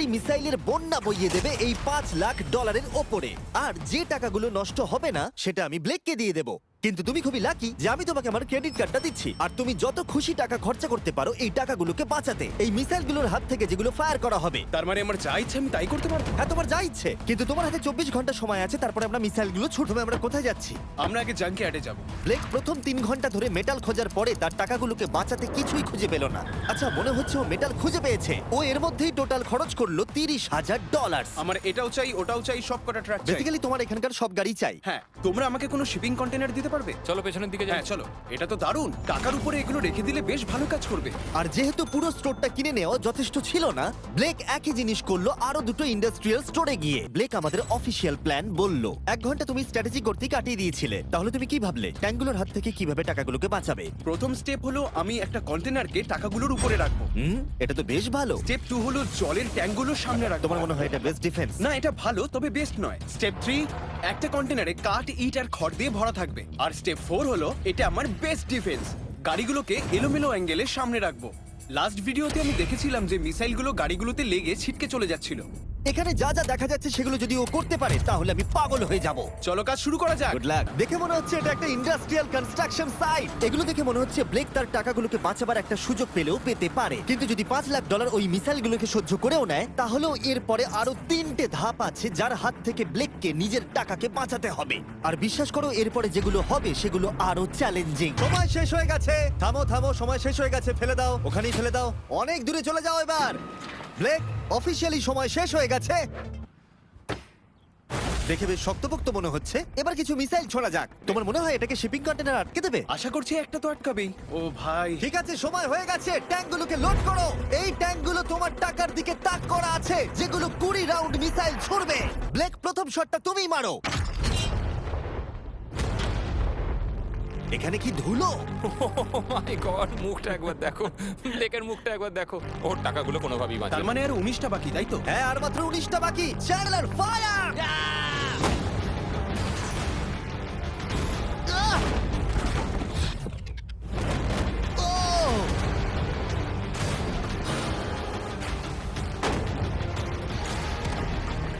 Literally মিসাইলের বন্যা বইয়ে দেবে এই $5 লাখ ওপরে। আর যে টাকাগুলো নষ্ট হবে না সেটা আমি ব্লেককে দিয়ে দেবো। কিন্তু তুমি খুবই লাকি যে আমি তোমাকে আমার ক্রেডিট কার্ডটা দিচ্ছি, আর তুমি যত খুশি টাকা খরচা করতে পারো এই টাকাগুলোকে বাঁচাতে, এই মিসাইলগুলোর হাত থেকে যেগুলো ফায়ার করা হবে। তার মানে আমার যা ইচ্ছে আমি তাই করতে পারবো? হ্যাঁ, তোমার যা ইচ্ছে, কিন্তু তোমার হাতে 24 ঘন্টা সময় আছে, তারপরে আমরা মিসাইলগুলো ছুটবে। আমরা কোথায় যাচ্ছি? আমরা আগে জাঙ্কি অ্যাডে যাব। ব্লেক প্রথম 3 ঘন্টা ধরে মেটাল খোঁজার পরে তার টাকাগুলোকে বাঁচাতে কিছুই খুঁজে পেল না। আচ্ছা, মনে হচ্ছে ও মেটাল খুঁজে পেয়েছে। ও এর মধ্যেই টোটাল খরচ করলো $30,000। আমার এটাও চাই, ওটাও চাই, সব কটা ট্রাক চাই। বেসিক্যালি তোমার এখানকার সব গাড়ি চাই। হ্যাঁ, তোমরা আমাকে কোনো শিপিং কন্টেনার দিতে পারবে? চলো পেছনের দিকে যাই। হ্যাঁ চলো, এটা তো দারুণ। টাকার উপরে এগুলো রেখে দিলে বেশ ভালো কাজ করবে। আর যেহেতু পুরো স্টোরটা কিনে নেওয়া যথেষ্ট ছিল না, ব্লেক একই জিনিস করলো আরো দুটো ইন্ডাস্ট্রিয়াল স্টোরে গিয়ে। ব্লেক আমাদের অফিসিয়াল প্ল্যান বলল। 1 ঘন্টা তুমি স্ট্র্যাটেজি করতে কাটিয়ে দিয়েছিলে, তাহলে তুমি কি ভাবলে ট্যাঙ্কগুলোর হাত থেকে কিভাবে টাকাগুলোকে বাঁচাবে? প্রথম স্টেপ হলো আমি একটা কন্টেনারকে টাকাগুলোর উপরে রাখবো। এটা তো বেশ ভালো। স্টেপ 2 হলো জলের ট্যাঙ্কগুলোর সামনে রাখবো। তোমার মনে হয় এটা বেস্ট ডিফেন্স? না, এটা ভালো তবে বেস্ট নয়। স্টেপ 3, একটা কন্টেনারে কাঠ, ইট আর খড় দিয়ে ভরা থাকবে। আর স্টেপ 4 হলো এটা আমার বেস্ট ডিফেন্স, গাড়িগুলোকে এলোমেলো অ্যাঙ্গেলে সামনে রাখবো। লাস্ট ভিডিওতে আমি দেখেছিলাম যে মিসাইলগুলো গাড়িগুলোতে লেগে ছিটকে চলে যাচ্ছিল। এখানে যা যা দেখা যাচ্ছে সেগুলো যদি ও করতে পারে তাহলে আমি পাগল হয়ে যাব। চলো কাজ শুরু করা যাক। Good luck. দেখে মনে হচ্ছে এটা একটা ইন্ডাস্ট্রিয়াল কনস্ট্রাকশন সাইট। এগুলো দেখে মনে হচ্ছে ব্লেক তার টাকাগুলোকে বাঁচাবার একটা সুযোগ পেলেও পেতে পারে, কিন্তু যদি $5 লাখ ওই মিসাইলগুলোকে সহ্য করেও নেয়, তাহলেও এরপরে আরো 3টে ধাপ আছে যার হাত থেকে ব্লেককে নিজের টাকাকে বাঁচাতে হবে। আর বিশ্বাস করো, এরপরে যেগুলো হবে সেগুলো আরো চ্যালেঞ্জিং। সময় শেষ হয়ে গেছে। থামো থামো, সময় শেষ হয়ে গেছে। ফেলে দাও, ওখানেই ফেলে দাও। অনেক দূরে চলে যাও এবার। ব্লেক, অফিসিয়ালি সময় শেষ হয়ে গেছে। দেখে বেশ শক্তপোক্ত মনে হচ্ছে। এবার কিছু মিসাইল ছোড়া যাক। তোমার মনে হয় এটাকে শিপিং কন্টেনার আটকে দেবে? আশা করছি একটা তো আটকাবেই। ও ভাই, ঠিক আছে, সময় হয়ে গেছে। ট্যাঙ্কগুলোকে লোড করো। এই ট্যাঙ্কগুলো তোমার টাকার দিকে তাক করা আছে, যেগুলো 20 রাউন্ড মিসাইল ছুড়বে। ব্লেক, প্রথম শটটা তুমিই মারো। এখানে কি ধুলো! মাই গড, মুখটা একবার দেখো, ব্লেকের মুখটা একবার দেখো। ওর টাকাগুলো কোনোভাবেই তার বাঁচবে। মানে আর 19টা বাকি, তাই তো? হ্যাঁ, আর মাত্র 19টা বাকি। Chandler, fire!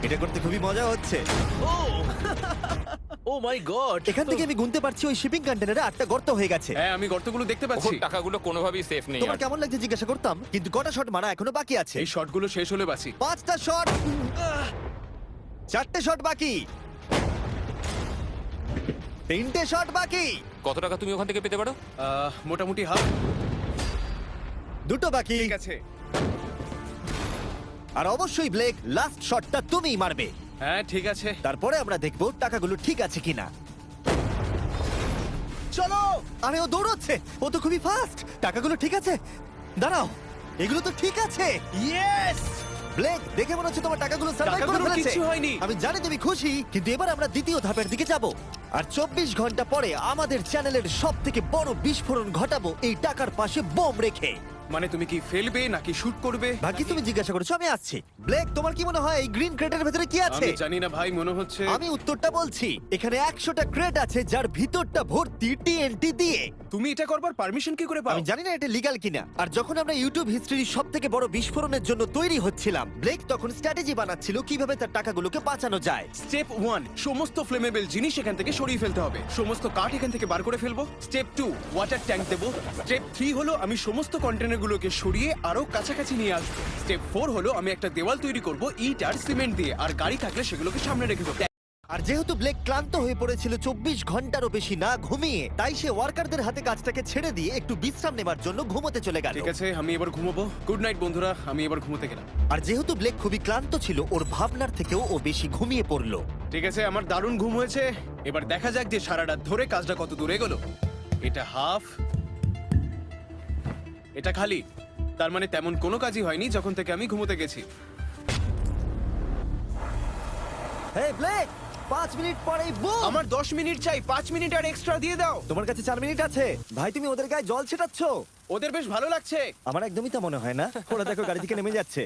এটা করতে খুবই মজা হচ্ছে। ও মাই গড, এখান থেকে আমি গুনতে পারছি ওই শিপিং কন্টেনারে 8টা গর্ত হয়ে গেছে। হ্যাঁ আমি গর্তগুলো দেখতে পাচ্ছি। ওর টাকাগুলো কোনোভাবেই সেফ নেই। তোমার কেমন লাগছে জিজ্ঞাসা করতাম, কিন্তু কটা শট মারা এখনো বাকি আছে। এই শটগুলো শেষ হলে বাঁচি। 5টা শট, 4টে শট বাকি, 3টে শট বাকি, কত টাকা তুমি ওখান থেকে পেতে পারো? মোটামুটি হাফ। 2টো বাকি। ঠিক আছে। আর অবশ্যই ব্লেক, লাস্ট শটটা তুমিই মারবে। হ্যাঁ ঠিক আছে। তারপরে আমরা দেখবো টাকাগুলো ঠিক আছে কিনা। চলো। আরে ও দৌড়চ্ছে, ও তো খুবই ফাস্ট। টাকাগুলো ঠিক আছে? দাঁড়াও, এগুলো তো ঠিক আছে। ইয়েস! ব্লেক, দেখে মনে হচ্ছে তোমার টাকাগুলো সার্ভাইভ করে টাকাগুলোর ফেলেছে। কিচ্ছু হয়নি। আমি জানি তুমি খুশি, কিন্তু এবার আমরা দ্বিতীয় ধাপের দিকে যাব। আর 24 ঘন্টা পরে আমাদের চ্যানেলের সবথেকে বড় বিস্ফোরণ ঘটাবো এই টাকার পাশে বোম রেখে। মানে তুমি কি ফেলবে নাকি শুট করবে? বাকি তুমি জিজ্ঞাসা করেছো, আমি আসছি। ব্লেক, তোমার কি মনে হয় এই গ্রিন ক্রেটের ভেতরে কি আছে? আমি জানি না ভাই, মনে হচ্ছে। আমি উত্তরটা বলছি। এখানে 100টা ক্রেট আছে যার ভিতরটা ভর্তি টিএনটি দিয়ে। তুমি এটা করবার পারমিশন কি করে পাও? আমি জানি না এটা লিগ্যাল কিনা। আর যখন আমরা ইউটিউব হিস্ট্রির সবথেকে বড় বিস্ফোরণের জন্য তৈরি হচ্ছিলাম, ব্লেক তখন স্ট্র্যাটেজি বানাচ্ছিল কিভাবে তার টাকাগুলোকে বাঁচানো যায়। স্টেপ 1, সমস্ত ফ্লেমেবল জিনিস এখান থেকে সরিয়ে ফেলতে হবে। সমস্ত কাঠ এখান থেকে বার করে ফেলবো। স্টেপ 2, ওয়াটার ট্যাঙ্ক দেবো। স্টেপ 3 হলো আমি সমস্ত কন্টেনারগুলোকে সরিয়ে আরো কাছাকাছি নিয়ে আসবো। স্টেপ 4 হলো আমি একটা দেওয়াল তৈরি করব ইট আর সিমেন্ট দিয়ে, আর গাড়ি থাকলে সেগুলোকে সামনে রেখে দেবো। আর যেহেতু ব্লেক ক্লান্ত হয়ে পড়েছিল 24 ঘন্টারও বেশি না ঘুমিয়ে, তাই সে ওয়ার্কারদের হাতে কাজটাকে ছেড়ে দিয়ে একটু বিশ্রাম নেবার জন্য ঘুমোতে চলে গেল। ঠিক আছে, আমি এবার ঘুমোবো। গুড নাইট বন্ধুরা, আমি এবার ঘুমোতে গেলাম। আর যেহেতু ব্লেক খুবই ক্লান্ত ছিল, ওর ভাবনার থেকেও ও বেশি ঘুমিয়ে পড়লো। ঠিক আছে, আমার দারুণ ঘুম হয়েছে। এবার দেখা যাক যে সারা রাত ধরে কাজটা কত দূরে গেল। এটা হাফ, এটা খালি। তার মানে তেমন কোনো কাজই হয়নি যখন থেকে আমি ঘুমোতে গেছি। হে ব্লেক, 5 মিনিট পরেই বুম! আমার 10 মিনিট চাই, 5 মিনিট আর এক্সট্রা দিয়ে দাও। তোমার কাছে 4 মিনিট আছে। ভাই, তুমি ওদের গায়ে জল ছেটাচ্ছ। ওদের বেশ ভালো লাগছে। আমার একদমই তা মনে হয় না। ওরা দেখো গাড়ি থেকে নেমে যাচ্ছে।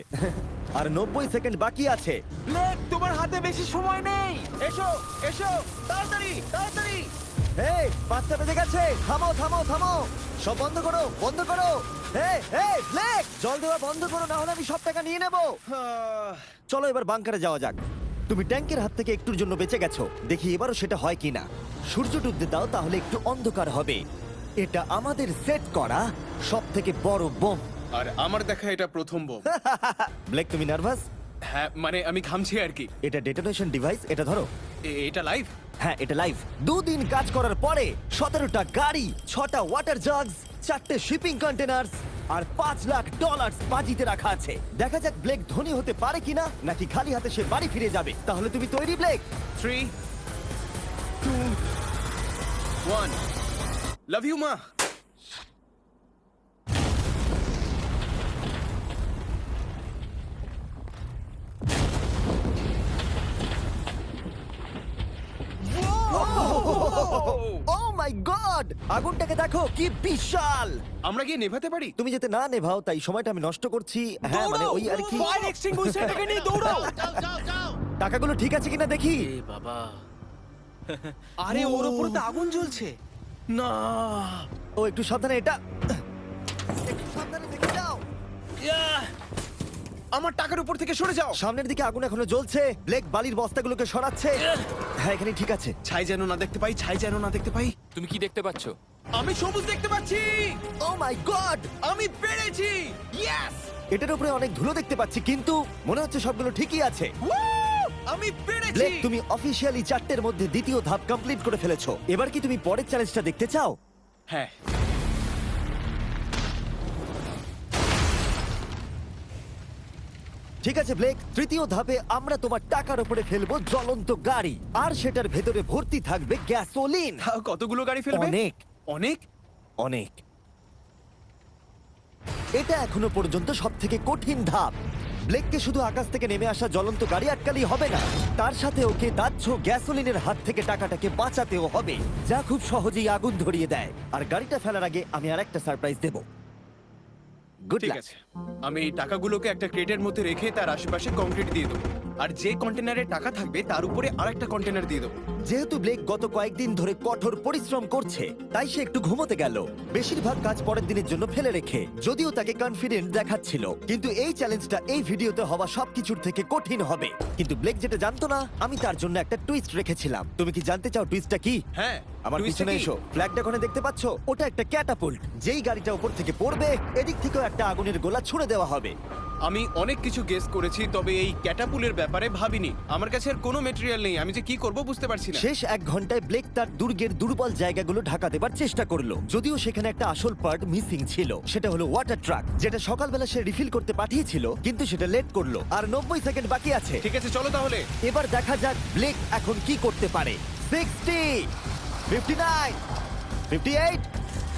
আর 90 সেকেন্ড বাকি আছে। ব্লেক, তোমার হাতে বেশি সময় নেই। এসো এসো, তাড়াতাড়ি তাড়াতাড়ি। এই, 5টা বেজে গেছে। থামো থামো থামো, সব বন্ধ করো, বন্ধ করো। ব্লেক, জল দেওয়া বন্ধ করো, না হলে আমি সব টাকা নিয়ে নেব। চলো এবার বাংকারে যাওয়া যাক। তুমি ট্যাঙ্কের হাত থেকে একটুর জন্য বেঁচে গেছো, দেখি এবারও সেটা হয় কিনা। সূর্য ডুবতে দাও, তাহলে একটু অন্ধকার হবে। এটা আমাদের সেট করা সব থেকে বড় বোম। আর আমার দেখা এটা প্রথম বোম। ব্লেক, তুমি নার্ভাস? হ্যাঁ, মানে আমি ঘামছি আর কি। এটা ডেটোনেশন ডিভাইস, এটা ধরো। এটা লাইভ? হ্যাঁ, এটা লাইভ। 2 দিন কাজ করার পরে 17টা গাড়ি, 6টা ওয়াটার জাগস, 4টে শিপিং কন্টেনার্স আর $5 লাখ বাজিতে রাখা আছে। দেখা যাক ব্লেক ধনী হতে পারে কিনা, নাকি খালি হাতে সে বাড়ি ফিরে যাবে। তাহলে তুমি তৈরি ব্লেক? 3, 2, 1। লাভ ইউ মা। ও মাই গড, আগুনটাকে দেখো কি বিশাল। আমরা গিয়ে নেভাতে পারি? তুমি যেতে না নেভাও, তাই সময়টা আমি নষ্ট করছি। হ্যাঁ, মানে ওই আর কি। ফায়ার এক্সটিংগুইশারটাকে নিয়ে দৌড়াও। টাকাগুলো ঠিক আছে কিনা দেখি। আরে ওর উপরে তো আগুন জ্বলছে। না, ও একটু সাবধানে, এটা একটু সাবধানে দেখে যাও। আমার টাকার উপর থেকে সরে যাও। সামনের দিকে আগুন এখনো জ্বলছে। ব্লেক বালির বস্তাগুলোকে সরাচ্ছে। হ্যাঁ, এখানে ঠিক আছে। ছাই যেন না দেখতে পাই, ছাই যেন না দেখতে পাই। তুমি কি দেখতে পাচ্ছো? আমি সবুজ দেখতে পাচ্ছি। ও মাই গড, আমি পেরেছি। ইয়েস, এটার উপরে অনেক ধুলো দেখতে পাচ্ছি, কিন্তু মনে হচ্ছে সবগুলো ঠিকই আছে। আমি পেরেছি। ব্লেক, তুমি অফিসিয়ালি 4টের মধ্যে দ্বিতীয় ধাপ কমপ্লিট করে ফেলেছো। এবার কি তুমি পরের চ্যালেঞ্জটা দেখতে চাও? হ্যাঁ, ঠিক আছে ব্লেক, তৃতীয় ধাপে আমরা তোমার টাকার উপরে ফেলবো জ্বলন্ত গাড়ি, আর সেটার ভেতরে ভর্তি থাকবে গ্যাসোলিন। তাও কতগুলো গাড়ি ফেলবে? অনেক অনেক। অনেক। এটা এখনো পর্যন্ত সব থেকে কঠিন ধাপ। ব্লেককে শুধু আকাশ থেকে নেমে আসা জ্বলন্ত গাড়ি আটকালেই হবে না, তার সাথে ওকে দাহ্য গ্যাসোলিনের হাত থেকে টাকাটাকে বাঁচাতেও হবে, যা খুব সহজেই আগুন ধরিয়ে দেয়। আর গাড়িটা ফেলার আগে আমি আরেকটা সারপ্রাইজ দেব। গুড ঠিক লাক। আছে, আমি এই টাকাগুলোকে একটা ক্রেটের মধ্যে রেখে তার আশেপাশে কংক্রিট দিয়ে দেবো। আর যে কন্টেনারে টাকা থাকবে তার উপরে আরেকটা কন্টেনার দিয়ে দেবো। যেহেতু ব্লেক গত কয়েকদিন ধরে কঠোর পরিশ্রম করছে, তাই সে একটু ঘুমোতে গেল, বেশিরভাগ কাজ পরের দিনের জন্য ফেলে রেখে। যদিও তাকে কনফিডেন্ট দেখাচ্ছিল, কিন্তু এই চ্যালেঞ্জটা এই ভিডিওতে হওয়া সবকিছুর থেকে কঠিন হবে। কিন্তু ব্লেক যেটা জানতো না, আমি তার জন্য একটা টুইস্ট রেখেছিলাম। তুমি কি জানতে চাও টুইস্টটা কি? হ্যাঁ, আমার twist টা পিছনে কি? এসো। ফ্ল্যাগটা ওখানে দেখতে পাচ্ছো? ওটা একটা ক্যাটাপুল্ট। যেই গাড়িটা উপর থেকে পড়বে, এদিক থেকেও একটা আগুনের গোলা ছুড়ে দেওয়া হবে। আমি অনেক কিছু গেস করেছি, তবে এই ক্যাটাপুলের ব্যাপারে ভাবিনি। আমার কাছে আর কোনো মেটেরিয়াল নেই, আমি যে কি করব বুঝতে পারছি না। শেষ 1 ঘন্টায় ব্লেক তার দুর্গের দুর্বল জায়গাগুলো ঢাকা দেবার চেষ্টা করলো, যদিও সেখানে একটা আসল পার্ট মিসিং ছিল। সেটা হলো ওয়াটার ট্রাক, যেটা সকালবেলা সে রিফিল করতে পাঠিয়েছিল, কিন্তু সেটা লেট করলো। আর 90 সেকেন্ড বাকি আছে। ঠিক আছে, চলো তাহলে। এবার দেখা যাক ব্লেক এখন কি করতে পারে। 60, 59, 58,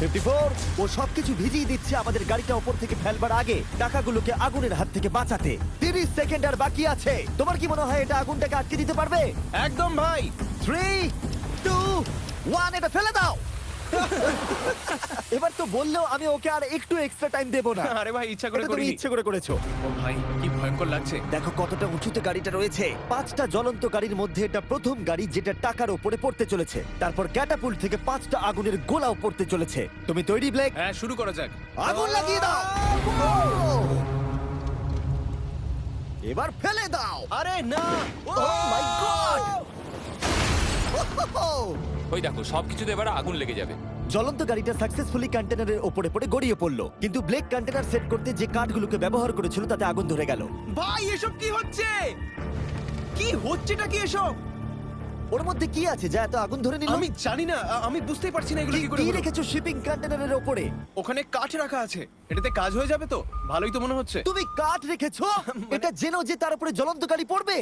54। ও সবকিছু ভিজিয়ে দিচ্ছে আমাদের গাড়িটা ওপর থেকে ফেলবার আগে, টাকাগুলোকে আগুনের হাত থেকে বাঁচাতে। 30 সেকেন্ড আর বাকি আছে। তোমার কি মনে হয় এটা আগুনটাকে আটকে দিতে পারবে? একদম ভাই। 3, 2, 1, এটা ফেলে দাও। এবার তো বললেও আমি ওকে আর একটু এক্সট্রা টাইম দেব না। আরে ভাই, ইচ্ছা করে এটা তুমি করিনি। ইচ্ছে করে করেছো। ও ভাই, কি ভয়ঙ্কর লাগছে। দেখো কতটা উঁচুতে গাড়িটা রয়েছে। 5টা জ্বলন্ত গাড়ির মধ্যে এটা প্রথম গাড়ি যেটা টাকার উপরে পড়তে চলেছে। তারপর ক্যাটাপুল্ট থেকে 5টা আগুনের গোলাও পড়তে চলেছে। তুমি তৈরি ব্লেক? হ্যাঁ, শুরু করা যাক। আগুন লাগিয়ে দাও। এবার ফেলে দাও। আরে না। ও মাই গড! ওই দেখো, সবকিছুতে এবার আগুন লেগে যাবে। জ্বলন্ত গাড়িটা সাকসেসফুলি কন্টেনারের ওপরে পড়ে গড়িয়ে পড়লো, কিন্তু ব্লেক কন্টেনার সেট করতে যে কাঠগুলোকে ব্যবহার করেছিল তাতে আগুন ধরে গেল। ভাই, এসব কি হচ্ছে? কি হচ্ছেটা কি এসব? ওর মধ্যে কি আছে যা এত আগুন ধরে নিল? আমি জানি না, আমি বুঝতেই পারছি না এগুলো কি করে কি হলো। রেখেছো শিপিং কন্টেনারের ওপরে? ওখানে কাঠ রাখা আছে, এটাতে কাজ হয়ে যাবে তো? ভালোই তো মনে হচ্ছে। তুমি কাঠ রেখেছো? এটা জেনো যে তার উপরে জ্বলন্ত গাড়ি পড়বে।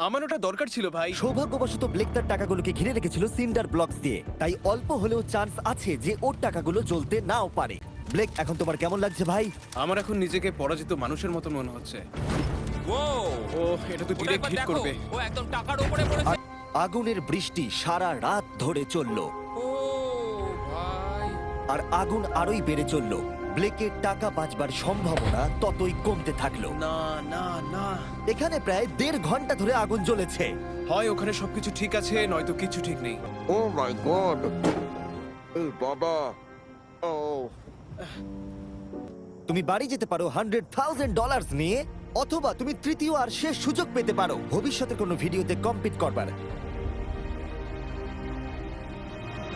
আমার ওটা দরকার ছিল ভাই। সৌভাগ্যবশত ব্লেক তার টাকাগুলোকে ঘিরে রেখেছিল সিন্ডার ব্লকস দিয়ে, তাই অল্প হলেও চান্স আছে যে ওর টাকাগুলো জ্বলতে নাও পারে। ব্লেক, এখন তোমার কেমন লাগছে ভাই? আমার এখন নিজেকে পরাজিত মানুষের মতো মনে হচ্ছে। ও ও, এটা তো ওটা ডিরেক্ট একবার হিট দেখো, করবে। ও একদম টাকার উপরে পড়েছে। আগুনের বৃষ্টি সারা রাত ধরে চললো, ও ভাই, আর আগুন আরোই বেড়ে চললো। ব্লেকের টাকা বাঁচবার সম্ভাবনা ততই কমতে থাকলো। না না না, এখানে প্রায় 1.5 ঘন্টা ধরে আগুন জ্বলেছে। হয় ওখানে সবকিছু ঠিক আছে, নয়তো কিছু ঠিক নেই। Oh my god! Hey, Baba! Oh. তুমি বাড়ি যেতে পারো $100,000 নিয়ে, অথবা তুমি তৃতীয় আর শেষ সুযোগ পেতে পারো ভবিষ্যতে কোনো ভিডিওতে কম্পিট করবার।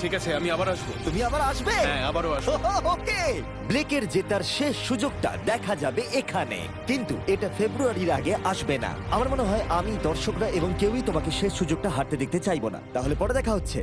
ঠিক আছে, আমি আবার আসবো। তুমি আবার আসবে? হ্যাঁ, আবারও আসবো। ওকে, ব্লেকের জেতার শেষ সুযোগটা দেখা যাবে এখানে, কিন্তু এটা ফেব্রুয়ারির আগে আসবে না। আমার মনে হয় আমি, দর্শকরা এবং কেউই তোমাকে শেষ সুযোগটা হারতে দেখতে চাইবো না। তাহলে পরে দেখা হচ্ছে।